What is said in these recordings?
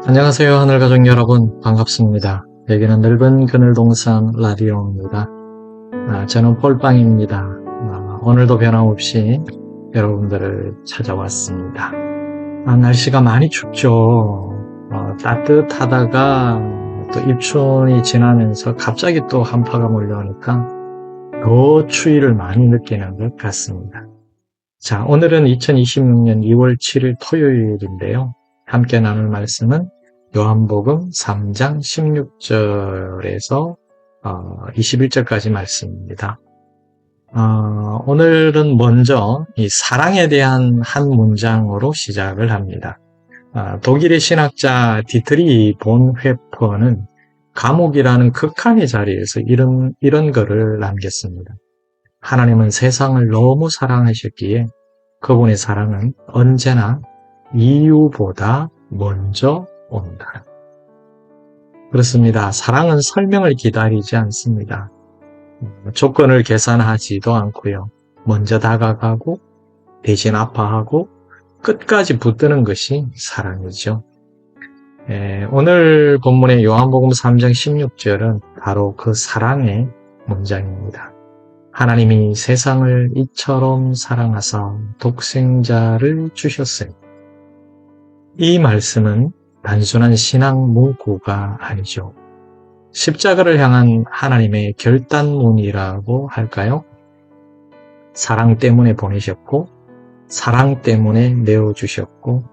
안녕하세요. 하늘가족 여러분, 반갑습니다. 여기는 넓은 그늘동산 라디오입니다. 저는 폴빵입니다. 오늘도 변함없이 여러분들을 찾아왔습니다. 날씨가 많이 춥죠. 따뜻하다가 또 입춘이 지나면서 갑자기 또 한파가 몰려오니까 더 추위를 많이 느끼는 것 같습니다. 자, 오늘은 2026년 2월 7일 토요일인데요. 함께 나눌 말씀은 요한복음 3장 16절에서 21절까지 말씀입니다. 오늘은 먼저 이 사랑에 대한 한 문장으로 시작을 합니다. 독일의 신학자 디트리 본회퍼는 감옥이라는 극한의 자리에서 이런 글을 남겼습니다. 하나님은 세상을 너무 사랑하셨기에 그분의 사랑은 언제나 이유보다 먼저 온다. 그렇습니다. 사랑은 설명을 기다리지 않습니다. 조건을 계산하지도 않고요. 먼저 다가가고 대신 아파하고 끝까지 붙드는 것이 사랑이죠. 오늘 본문의 요한복음 3장 16절은 바로 그 사랑의 문장입니다. 하나님이 세상을 이처럼 사랑하사 독생자를 주셨으니. 이 말씀은 단순한 신앙 문구가 아니죠. 십자가를 향한 하나님의 결단문이라고 할까요? 사랑 때문에 보내셨고, 사랑 때문에 내어주셨고,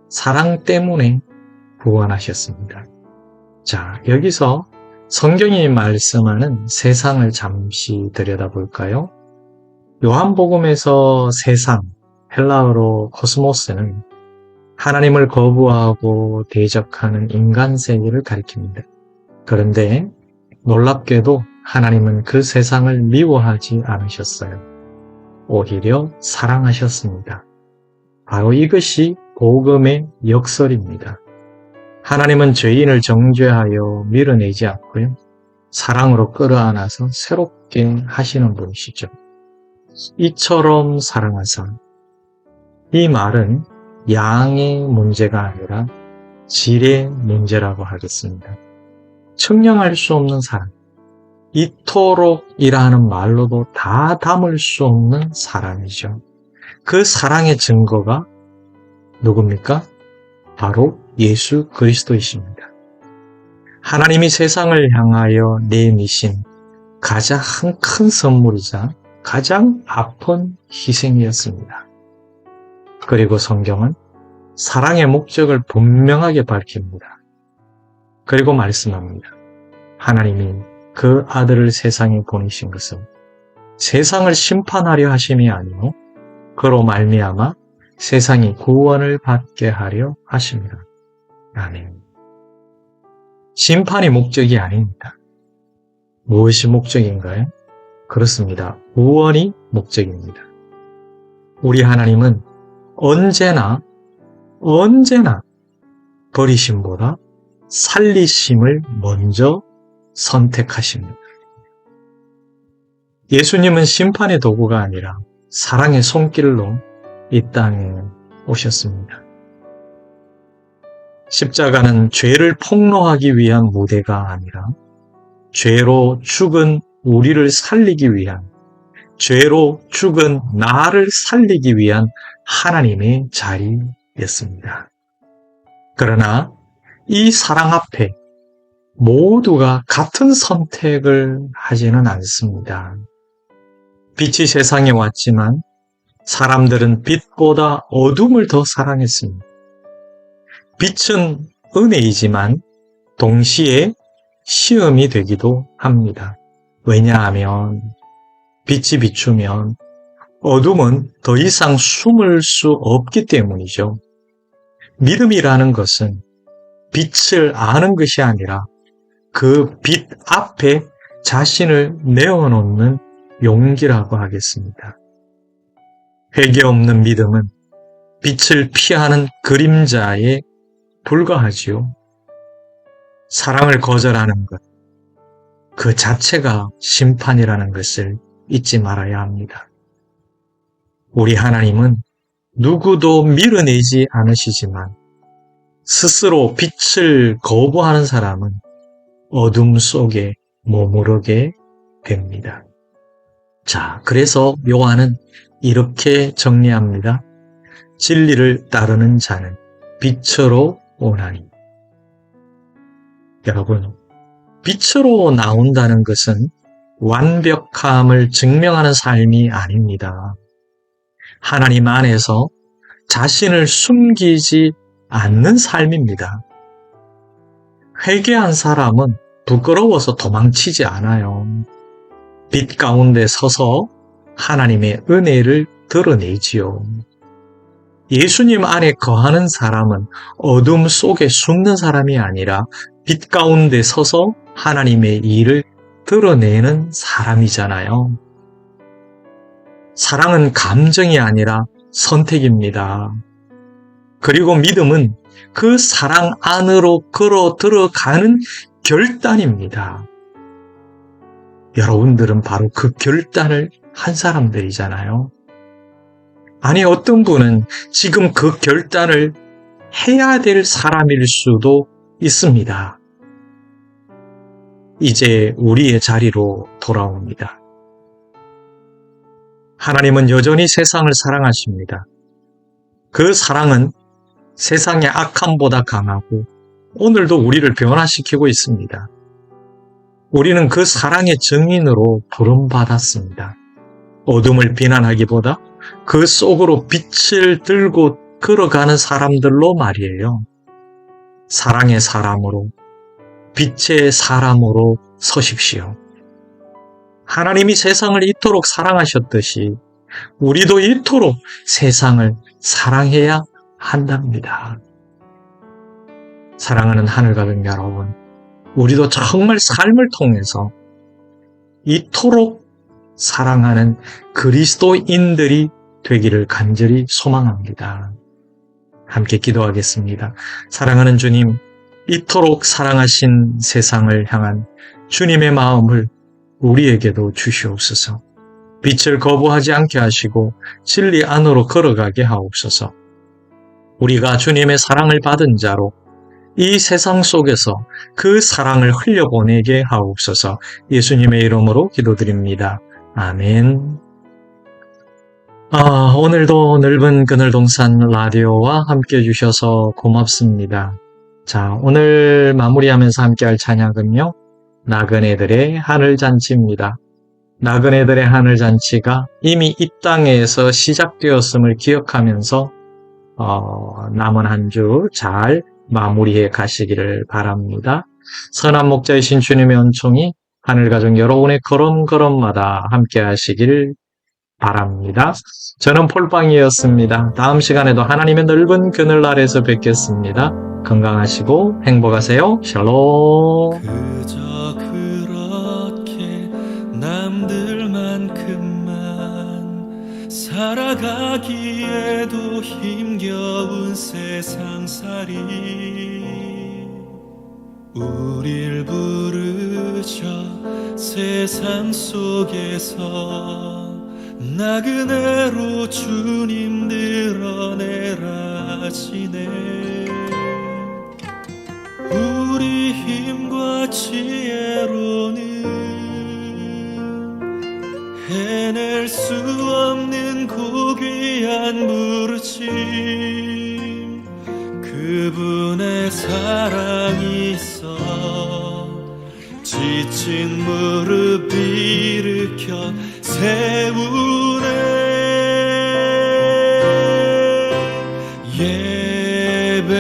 사랑 때문에 구원하셨습니다. 자, 여기서 성경이 말씀하는 세상을 잠시 들여다볼까요? 요한복음에서 세상, 헬라어로 코스모스는 하나님을 거부하고 대적하는 인간 세계를 가리킵니다. 그런데 놀랍게도 하나님은 그 세상을 미워하지 않으셨어요. 오히려 사랑하셨습니다. 바로 이것이 복음의 역설입니다. 하나님은 죄인을 정죄하여 밀어내지 않고요. 사랑으로 끌어안아서 새롭게 하시는 분이시죠. 이처럼 사랑하사. 이 말은 양의 문제가 아니라 질의 문제라고 하겠습니다. 측량할 수 없는 사랑. 이토록이라는 말로도 다 담을 수 없는 사랑이죠. 그 사랑의 증거가 누굽니까? 바로 예수 그리스도이십니다. 하나님이 세상을 향하여 내미신 가장 큰 선물이자 가장 아픈 희생이었습니다. 그리고 성경은 사랑의 목적을 분명하게 밝힙니다. 그리고 말씀합니다. 하나님이 그 아들을 세상에 보내신 것은 세상을 심판하려 하심이 아니요 그로 말미암아 세상이 구원을 받게 하려 하십니다. 아멘. 심판이 목적이 아닙니다. 무엇이 목적인가요? 그렇습니다. 구원이 목적입니다. 우리 하나님은 언제나 버리심보다 살리심을 먼저 선택하십니다. 예수님은 심판의 도구가 아니라 사랑의 손길로 이 땅에 오셨습니다. 십자가는 죄를 폭로하기 위한 무대가 아니라 죄로 죽은 우리를 살리기 위한, 죄로 죽은 나를 살리기 위한 하나님의 자리였습니다. 그러나 이 사랑 앞에 모두가 같은 선택을 하지는 않습니다. 빛이 세상에 왔지만 사람들은 빛보다 어둠을 더 사랑했습니다. 빛은 은혜이지만 동시에 시험이 되기도 합니다. 왜냐하면 빛이 비추면 어둠은 더 이상 숨을 수 없기 때문이죠. 믿음이라는 것은 빛을 아는 것이 아니라 그 빛 앞에 자신을 내어놓는 용기라고 하겠습니다. 회개 없는 믿음은 빛을 피하는 그림자에 불과하지요. 사랑을 거절하는 것, 그 자체가 심판이라는 것을 잊지 말아야 합니다. 우리 하나님은 누구도 밀어내지 않으시지만 스스로 빛을 거부하는 사람은 어둠 속에 머무르게 됩니다. 자, 그래서 요한은 이렇게 정리합니다. 진리를 따르는 자는 빛으로 오나니. 여러분, 빛으로 나온다는 것은 완벽함을 증명하는 삶이 아닙니다. 하나님 안에서 자신을 숨기지 않는 삶입니다. 회개한 사람은 부끄러워서 도망치지 않아요. 빛 가운데 서서 하나님의 은혜를 드러내지요. 예수님 안에 거하는 사람은 어둠 속에 숨는 사람이 아니라 빛 가운데 서서 하나님의 일을 드러내는 사람이잖아요. 사랑은 감정이 아니라 선택입니다. 그리고 믿음은 그 사랑 안으로 걸어 들어가는 결단입니다. 여러분들은 바로 그 결단을 한 사람들이잖아요. 아니, 어떤 분은 지금 그 결단을 해야 될 사람일 수도 있습니다. 이제 우리의 자리로 돌아옵니다. 하나님은 여전히 세상을 사랑하십니다. 그 사랑은 세상의 악함보다 강하고 오늘도 우리를 변화시키고 있습니다. 우리는 그 사랑의 증인으로 부름받았습니다. 어둠을 비난하기보다 그 속으로 빛을 들고 걸어가는 사람들로 말이에요. 사랑의 사람으로, 빛의 사람으로 서십시오. 하나님이 세상을 이토록 사랑하셨듯이 우리도 이토록 세상을 사랑해야 한답니다. 사랑하는 하늘가족 여러분, 우리도 정말 삶을 통해서 이토록 사랑하는 그리스도인들이 되기를 간절히 소망합니다. 함께 기도하겠습니다. 사랑하는 주님, 이토록 사랑하신 세상을 향한 주님의 마음을 우리에게도 주시옵소서. 빛을 거부하지 않게 하시고 진리 안으로 걸어가게 하옵소서. 우리가 주님의 사랑을 받은 자로 이 세상 속에서 그 사랑을 흘려보내게 하옵소서. 예수님의 이름으로 기도드립니다. 아멘. 오늘도 넓은 그늘동산 라디오와 함께 해주셔서 고맙습니다. 자, 오늘 마무리하면서 함께할 찬양은요, 나그네들의 하늘잔치입니다. 나그네들의 하늘잔치가 이미 이 땅에서 시작되었음을 기억하면서 남은 한 주 잘 마무리해 가시기를 바랍니다. 선한 목자이신 주님의 은총이 하늘가족 여러분의 걸음걸음마다 함께 하시길 바랍니다. 저는 폴빵이었습니다. 다음 시간에도 하나님의 넓은 그늘 아래서 뵙겠습니다. 건강하시고 행복하세요. 샬롬. 그저 그렇게 남들만큼만 살아가기에도 힘겨운 세상살이 우릴 부르셔 세상 속에서 나그네로 주님 드러내라 하시네. 우리 힘과 지혜로는 해낼 수 없는 고귀한 부르심, 그분의 사랑이 있어 지친 무릎 일으켜 세우네. 예배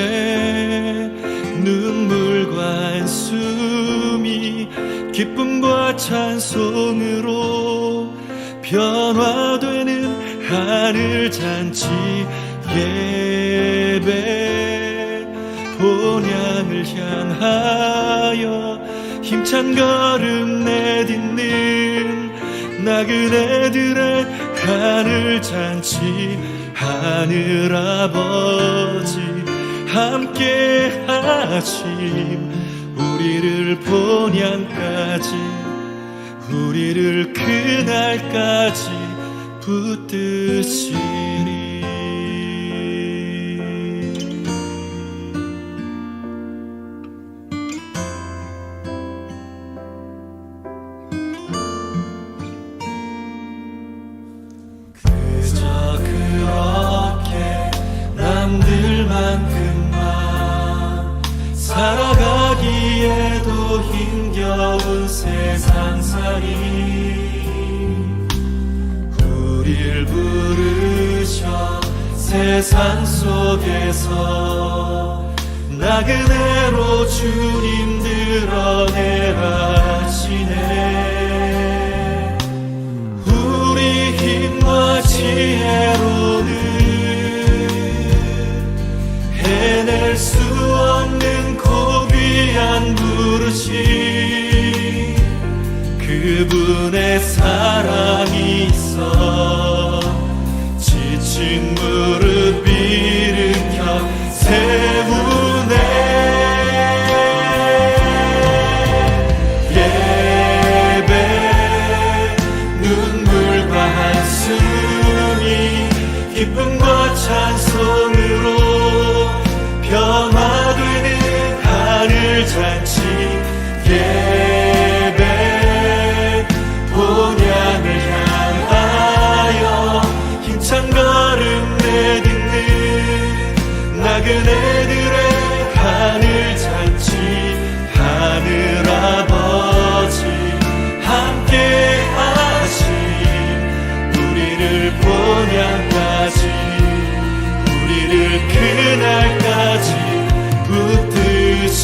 눈물과 한숨이 기쁨과 찬송으로 변화되는 하늘잔치. 예배 본향을 향하여 힘찬 걸음 내딛는 나그네들의 하늘잔치. 하늘아버지 함께 하심, 우리를 본향까지, 우리를 그날까지 붙드시리. 우릴 부르셔 세상 속에서 나그네로 주님 드러내라 하시네. 우리 힘과 지혜로는 해낼 수 없는 고귀한 부르심, 그분의 사랑이 있어 지친 무릎 일으켜 세우네. 예배 눈물과 한숨이 기쁨과 찬송으로 변화되는 하늘 잔치. 예배 본향을 향하여 힘찬 걸음 내딛는 나그네들의 하늘 잔치. 하늘 아버지 함께 하심, 우리를 본향까지, 우리를 그날까지 붙드시